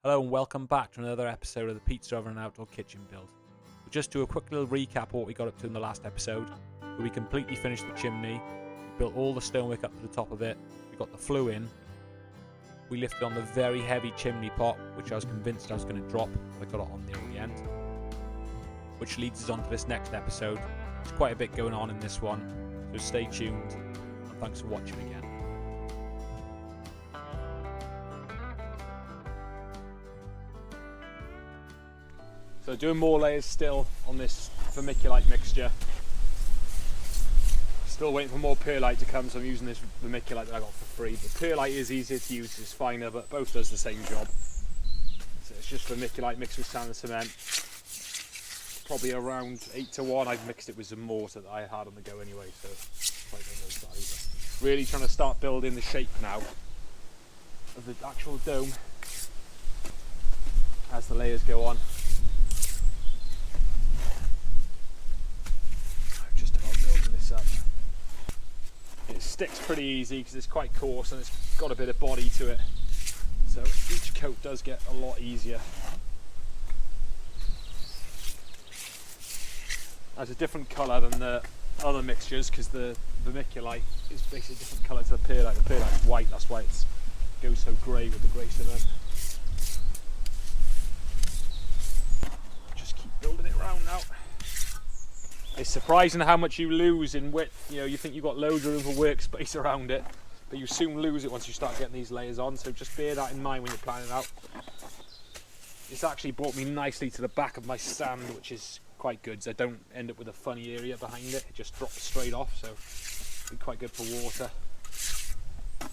Hello and welcome back to another episode of the Pizza Oven and Outdoor Kitchen Build. We'll just do a quick little recap of what we got up to in the last episode. We completely finished the chimney, we built all the stonework up to the top of it, we got the flue in, we lifted on the very heavy chimney pot, which I was convinced I was going to drop, but I got it on near the end. Which leads us on to this next episode. There's quite a bit going on in this one, so stay tuned, and thanks for watching again. So doing more layers still on this vermiculite mixture. Still waiting for more perlite to come, so I'm using this vermiculite that I got for free. But perlite is easier to use, it's finer, but both does the same job. So it's just vermiculite mixed with sand and cement. Probably around 8-to-1. I've mixed it with some mortar that I had on the go anyway, so I don't know that either. Really trying to start building the shape now of the actual dome as the layers go on. Up. It sticks pretty easy because it's quite coarse and it's got a bit of body to it, so each coat does get a lot easier. It's a different colour than the other mixtures because the vermiculite is basically a different colour to the perlite. The perlite's white, that's why it goes so grey with the grey cement. Just keep building it around now. It's surprising how much you lose in width. You know, you think you've got loads of room for workspace around it, but you soon lose it once you start getting these layers on, so just bear that in mind when you're planning out. It's actually brought me nicely to the back of my stand, which is quite good, so I don't end up with a funny area behind it. It just drops straight off, so it'll be quite good for water. So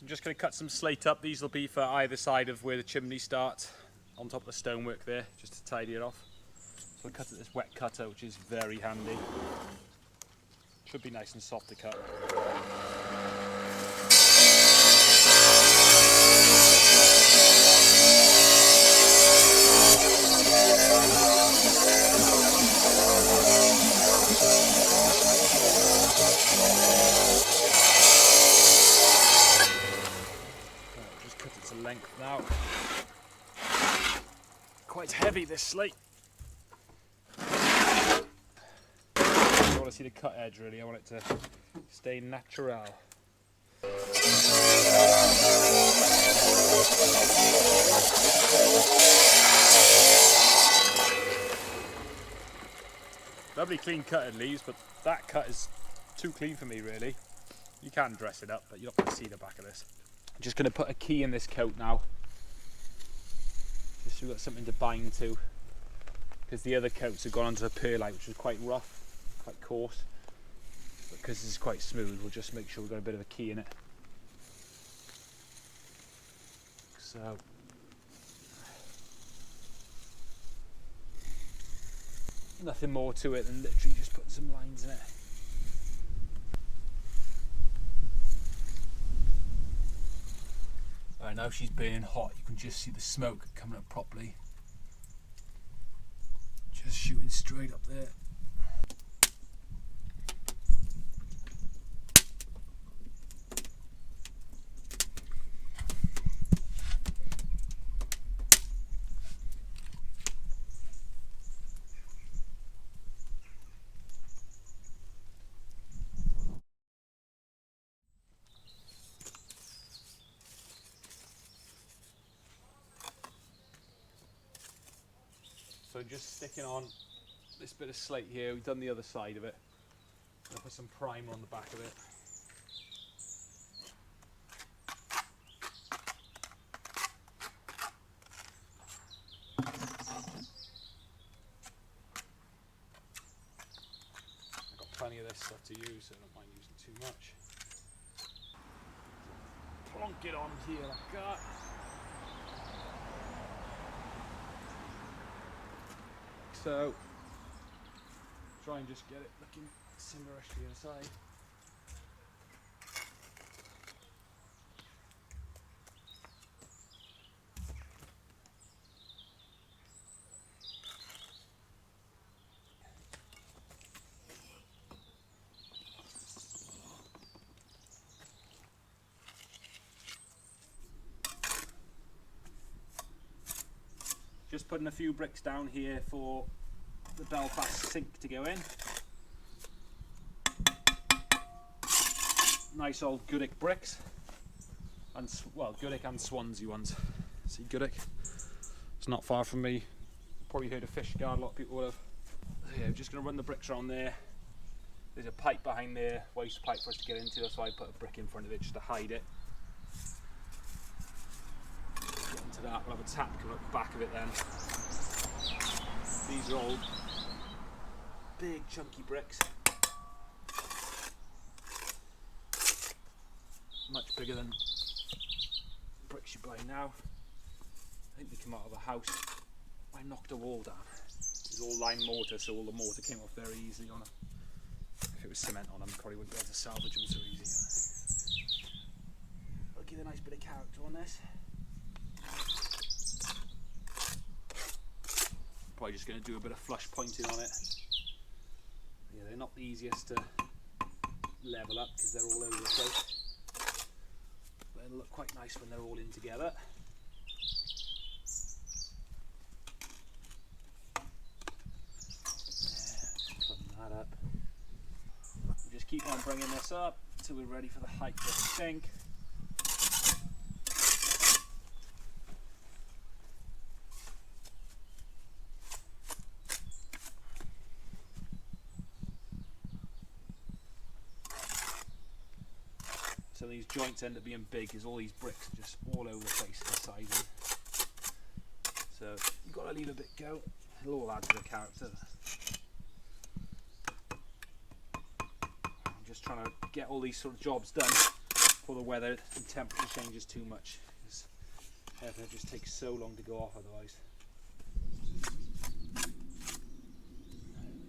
I'm just going to cut some slate up. These will be for either side of where the chimney starts, on top of the stonework there, just to tidy it off. So I cut it this wet cutter, which is very handy. Should be nice and soft to cut. Just cut it to length now. Quite heavy, this slate. I want to see the cut edge really, I want it to stay natural. Lovely clean cut it leaves, but that cut is too clean for me really. You can dress it up, but you're not going to see the back of this. I'm just going to put a key in this coat now, just so we've got something to bind to, because the other coats have gone onto the perlite, which is quite rough. Quite coarse, but because this is quite smooth, we'll just make sure we've got a bit of a key in it. So nothing more to it than literally just putting some lines in it. Alright, now she's burning hot, you can just see the smoke coming up properly. Just shooting straight up there. So just sticking on this bit of slate here, we've done the other side of it. I'll put some primer on the back of it. I've got plenty of this stuff to use, so I don't mind using too much. Plonk it on here like that. So, try and just get it looking similar-ish to the other side. Just putting a few bricks down here for the Belfast sink to go in. Nice old Goodwick bricks, and well, Goodwick and Swansea ones. See Goodwick? It's not far from me. Probably heard of Fishguard, a lot of people would have. So yeah, I'm just going to run the bricks around there. There's a pipe behind there, waste pipe for us to get into, that's why I put a brick in front of it just to hide it. Get into that, we'll have a tap coming up the back of it then. These are all big chunky bricks. Much bigger than bricks you buy now. I think they come out of a house. I knocked a wall down. It's all lime mortar, so all the mortar came off very easily on them. If it was cement on them, probably wouldn't be able to salvage them so easy. I'll give a nice bit of character on this. Probably just going to do a bit of flush pointing on it. Yeah, they're not the easiest to level up because they're all over the place. But it'll look quite nice when they're all in together. That up. We'll just keep on bringing this up until we're ready for the height of the sink. So these joints end up being big because all these bricks are just all over the place in sizing. So you've got to leave a bit go. It'll all add to the character. Just trying to get all these sort of jobs done before the weather and temperature changes too much, because everything just takes so long to go off otherwise.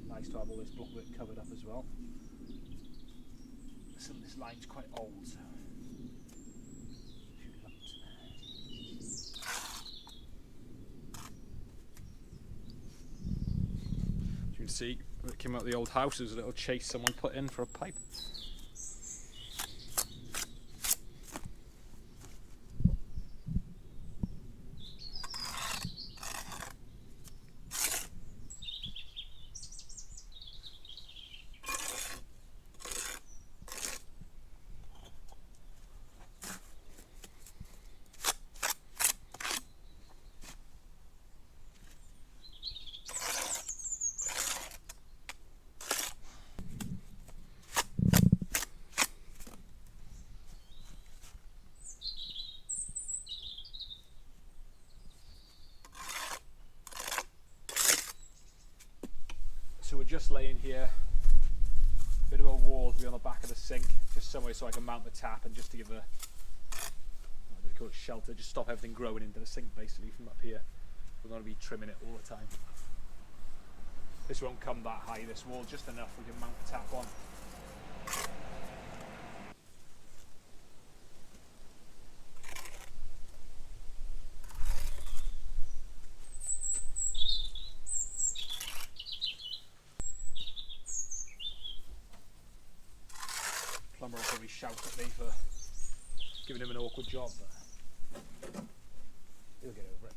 Nice to have all this blockwork covered up as well. Some of this line's quite old, so a few lumps. As you can see, when it came out of the old house, there's a little chase someone put in for a pipe. So we're just laying here, bit of a wall to be on the back of the sink, just somewhere so I can mount the tap and just to give a, what do they call it, shelter, just stop everything growing into the sink basically from up here. We're going to be trimming it all the time. This won't come that high, this wall, just enough we can mount the tap on. Plumber will probably shout at me for giving him an awkward job, but he'll get over it.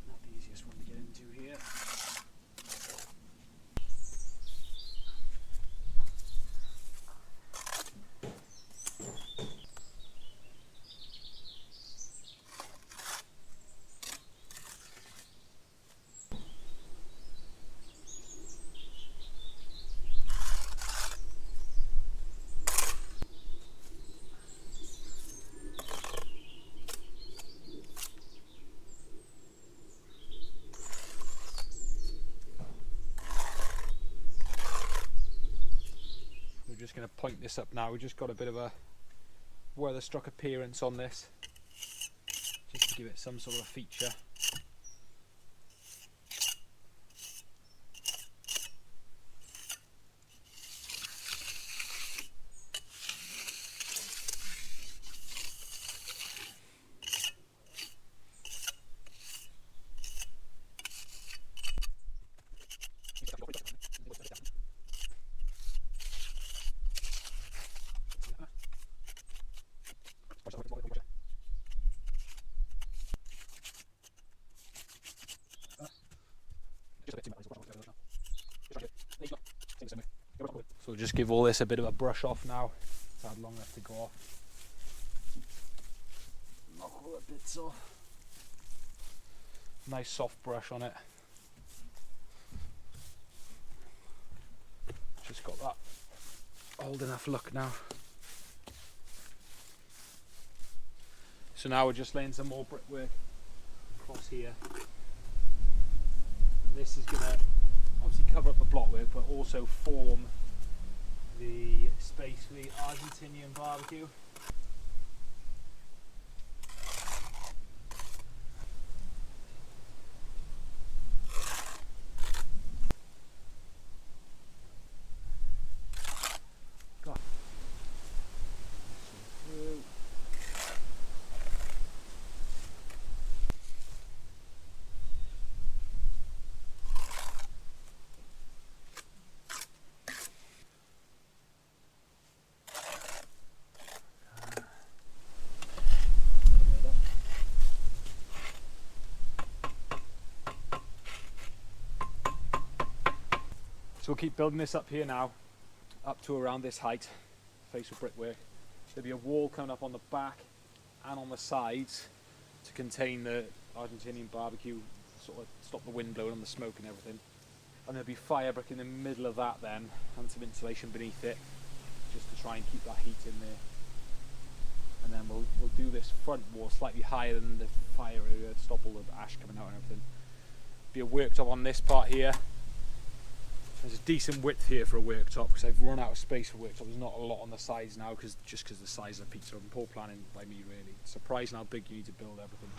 Not the easiest one to get into here. Just going to point this up now. We've just got a bit of a weather-struck appearance on this, just to give it some sort of a feature. we'll just give all this a bit of a brush off now. It's had long enough to go off. Knock all the bits off. Nice soft brush on it. Just got that old enough look now. So now we're just laying some more brickwork across here. And this is going to obviously cover up the blockwork, but also form the space for the Argentinian barbecue. So we'll keep building this up here now, up to around this height, face of brickwork. There'll be a wall coming up on the back and on the sides to contain the Argentinian barbecue, sort of stop the wind blowing on the smoke and everything. And there'll be fire brick in the middle of that then, and some insulation beneath it, just to try and keep that heat in there. And then we'll do this front wall slightly higher than the fire area to stop all the ash coming out and everything. Be a worktop on this part here. There's a decent width here for a worktop because I've run out of space for worktop. There's not a lot on the sides now because the size of the pizza and poor planning by me really. It's surprising how big you need to build everything.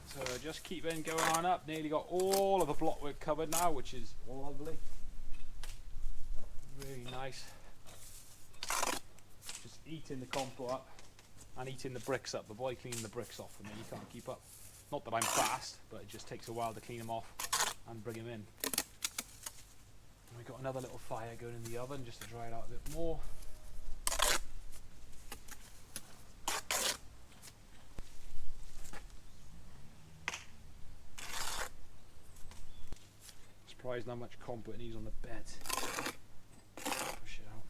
So just keep on going on up, nearly got all of the blockwork covered now, which is lovely. Really nice. Just eating the compo up and eating the bricks up. The boy cleaning the bricks off for me, he can't keep up. Not that I'm fast, but it just takes a while to clean them off and bring them in. And we've got another little fire going in the oven just to dry it out a bit more. Surprised how much compo it needs on the bed. Push it out.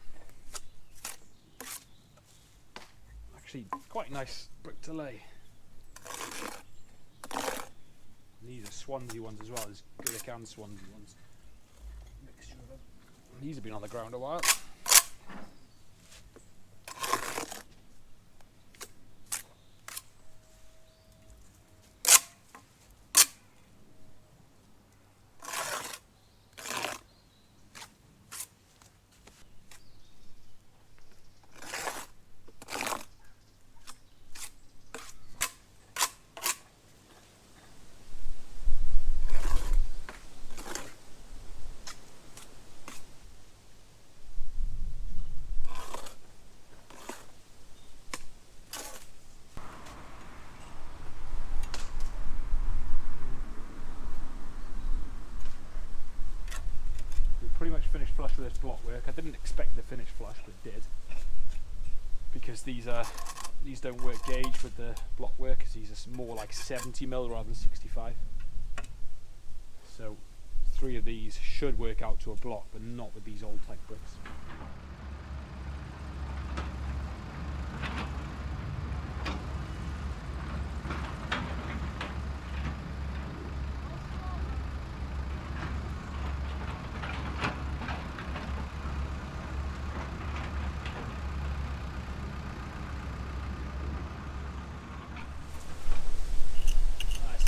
Actually, quite nice brick to lay. These are Swansea ones as well. There's Gillick and Swansea ones. Mixture of them. These have been on the ground a while. Pretty much finished flush with this blockwork. I didn't expect to finish flush, but did, because these don't work gauge with the blockwork, because these are more like 70mm rather than 65. So 3 of these should work out to a block, but not with these old type bricks.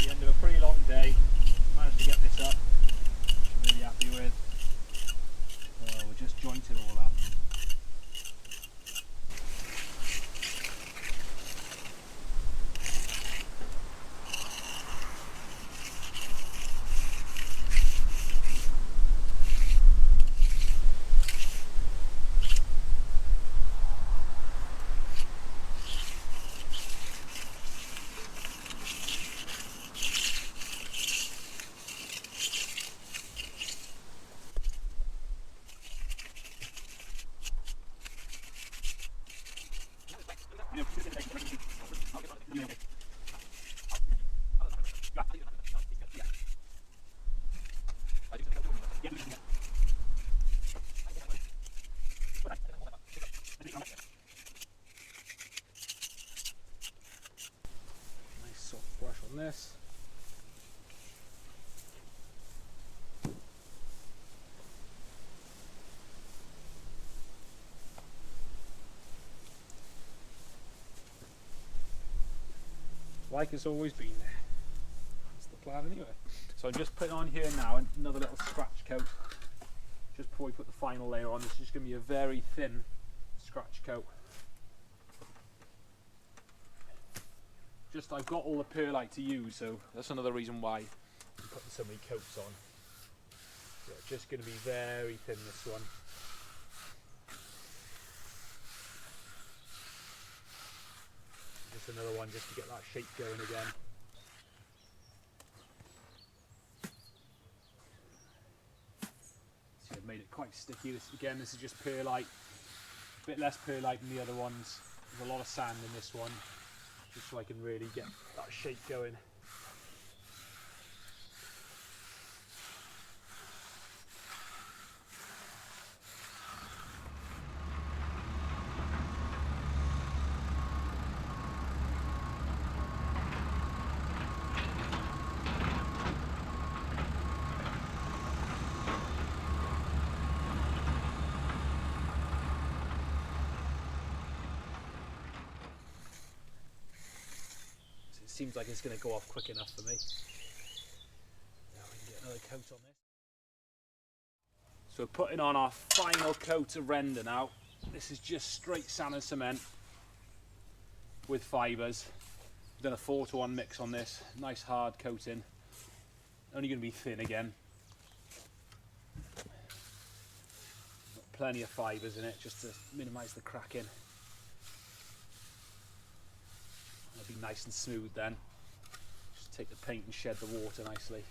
End of a pretty long day, managed to get this up, which I'm really happy with. We'll just joint it all up. on this. Like it's always been there. That's the plan anyway. So I'm just putting on here now another little scratch coat just before we put the final layer on. This is just going to be a very thin scratch coat. Just I've got all the perlite to use, so that's another reason why I'm putting so many coats on. Yeah, just going to be very thin, this one. Just another one just to get that shape going again. See, I've made it quite sticky. This is just perlite, a bit less perlite than the other ones. There's a lot of sand in this one, just so I can really get that shape going. Seems like it's going to go off quick enough for me. Now we can get another coat on this. So we're putting on our final coat of render now. This is just straight sand and cement with fibres. We've done a 4-to-1 mix on this. Nice hard coating. Only going to be thin again. Got plenty of fibres in it just to minimise the cracking. It'll be nice and smooth then. Just take the paint and shed the water nicely.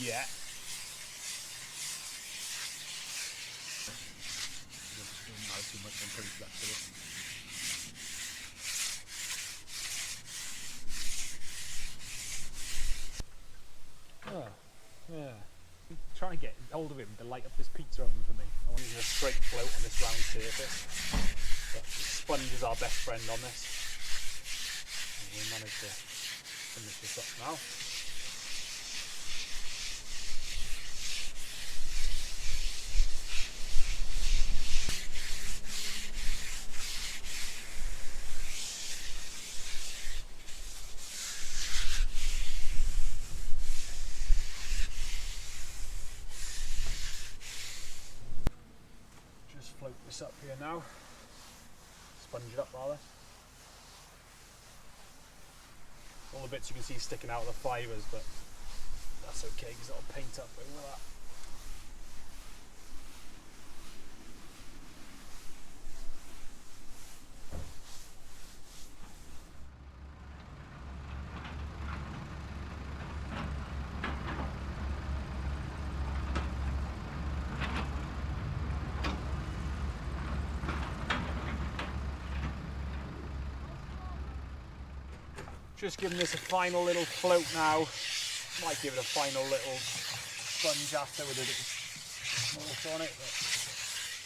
Yeah. Not too much, I'm pretty flexible. Oh, yeah. I'm trying to get hold of him to light up this pizza oven for me. I want to use a straight float on this round surface. But sponge is our best friend on this. And we managed to finish this up now. Float this up here now, sponge it up rather. All the bits you can see sticking out of the fibres, but that's okay because it'll paint up over that. Just giving this a final little float now. Might give it a final little sponge after with a little water on it. But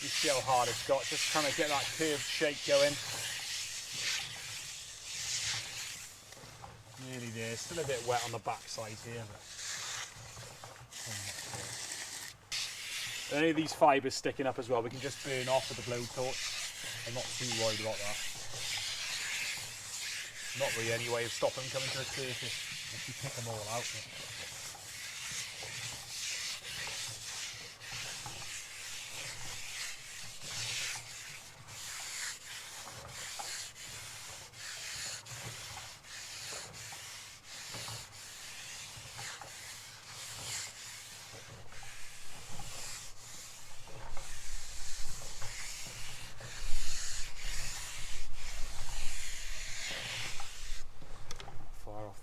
you see how hard it's got. Just trying to get that curved shape going. Nearly there. Still a bit wet on the back side here. But any of these fibres sticking up as well, we can just burn off with the blowtorch. I'm not too worried about that. Not really any way of stopping them coming to the surface if you pick them all out.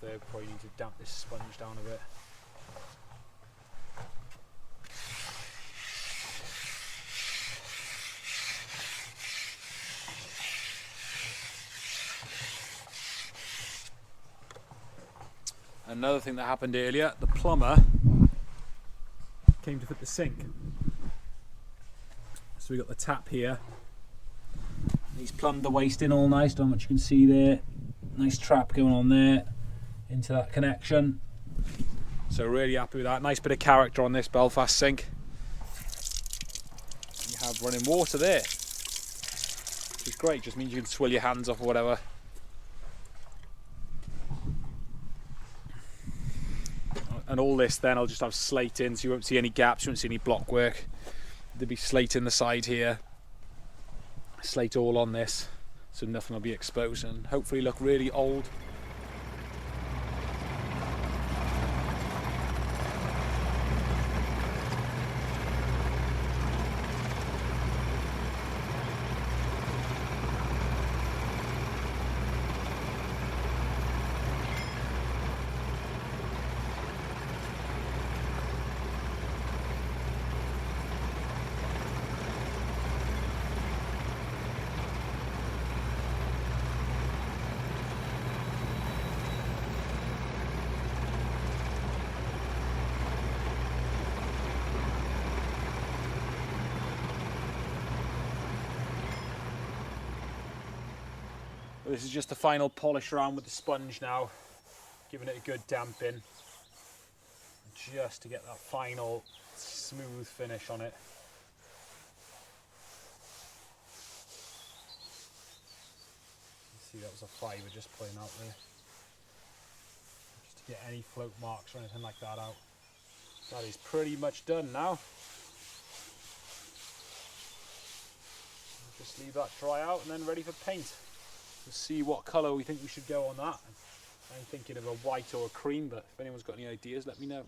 There, probably need to damp this sponge down a bit. Another thing that happened earlier, the plumber came to fit the sink. So we got the tap here. He's plumbed the waste in all nice, don't know what you can see there. Nice trap going on there into that connection. So really happy with that. Nice bit of character on this Belfast sink. And you have running water there, which is great. Just means you can swill your hands off or whatever. And all this then I'll just have slate in, so you won't see any gaps, you won't see any block work. There'll be slate in the side here. Slate all on this, so nothing will be exposed and hopefully look really old. This is just the final polish around with the sponge now, giving it a good damping, just to get that final smooth finish on it. See, that was a fibre just pulling out there, just to get any float marks or anything like that out. That is pretty much done now. Just leave that dry out and then ready for paint. To see what colour we think we should go on that. I'm thinking of a white or a cream, but if anyone's got any ideas, let me know.